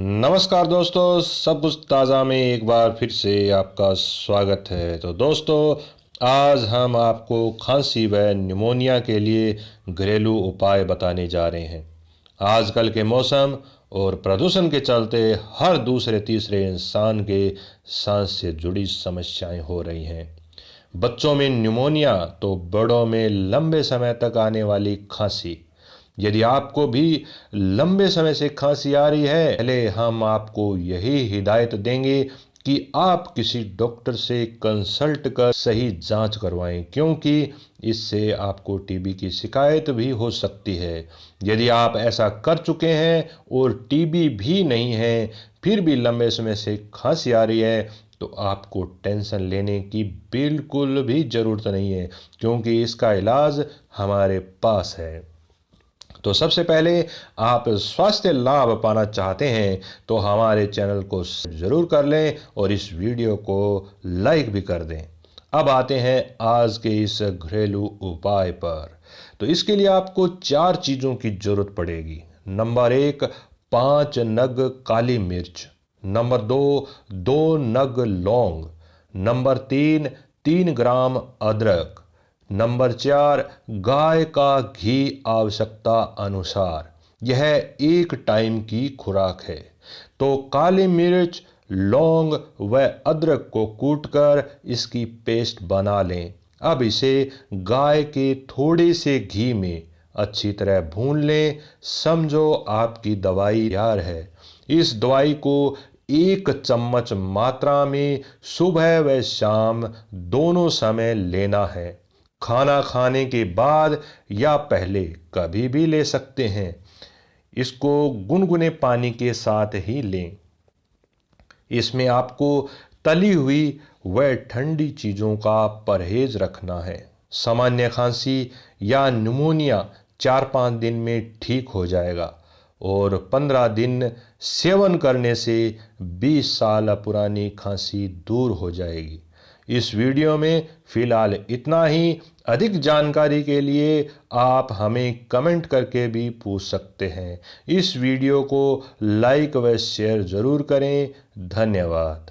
नमस्कार दोस्तों, सब कुछ ताज़ा में एक बार फिर से आपका स्वागत है। तो दोस्तों, आज हम आपको खांसी व निमोनिया के लिए घरेलू उपाय बताने जा रहे हैं। आजकल के मौसम और प्रदूषण के चलते हर दूसरे तीसरे इंसान के सांस से जुड़ी समस्याएं हो रही हैं। बच्चों में निमोनिया तो बड़ों में लंबे समय तक आने वाली खांसी। यदि आपको भी लंबे समय से खांसी आ रही है, पहले हम आपको यही हिदायत देंगे कि आप किसी डॉक्टर से कंसल्ट कर सही जांच करवाएं, क्योंकि इससे आपको टीबी की शिकायत भी हो सकती है। यदि आप ऐसा कर चुके हैं और टीबी भी नहीं है, फिर भी लंबे समय से खांसी आ रही है, तो आपको टेंशन लेने की बिल्कुल भी ज़रूरत नहीं है, क्योंकि इसका इलाज हमारे पास है। तो सबसे पहले, आप स्वास्थ्य लाभ पाना चाहते हैं तो हमारे चैनल को ज़रूर कर लें और इस वीडियो को लाइक भी कर दें। अब आते हैं आज के इस घरेलू उपाय पर। तो इसके लिए आपको 4 चीज़ों की ज़रूरत पड़ेगी। नंबर 1, 5 नग काली मिर्च। नंबर 2, 2 नग लौंग। नंबर 3, 3 ग्राम अदरक। नंबर 4, गाय का घी आवश्यकता अनुसार। यह एक टाइम की खुराक है। तो काली मिर्च, लौंग व अदरक को कूटकर इसकी पेस्ट बना लें। अब इसे गाय के थोड़े से घी में अच्छी तरह भून लें। समझो आपकी दवाई तैयार है। इस दवाई को 1 चम्मच मात्रा में सुबह व शाम दोनों समय लेना है। खाना खाने के बाद या पहले कभी भी ले सकते हैं। इसको गुनगुने पानी के साथ ही लें। इसमें आपको तली हुई व ठंडी चीज़ों का परहेज रखना है। सामान्य खांसी या निमोनिया 4-5 दिन में ठीक हो जाएगा और 15 दिन सेवन करने से 20 साल पुरानी खांसी दूर हो जाएगी। इस वीडियो में फिलहाल इतना ही। अधिक जानकारी के लिए आप हमें कमेंट करके भी पूछ सकते हैं। इस वीडियो को लाइक व शेयर ज़रूर करें। धन्यवाद।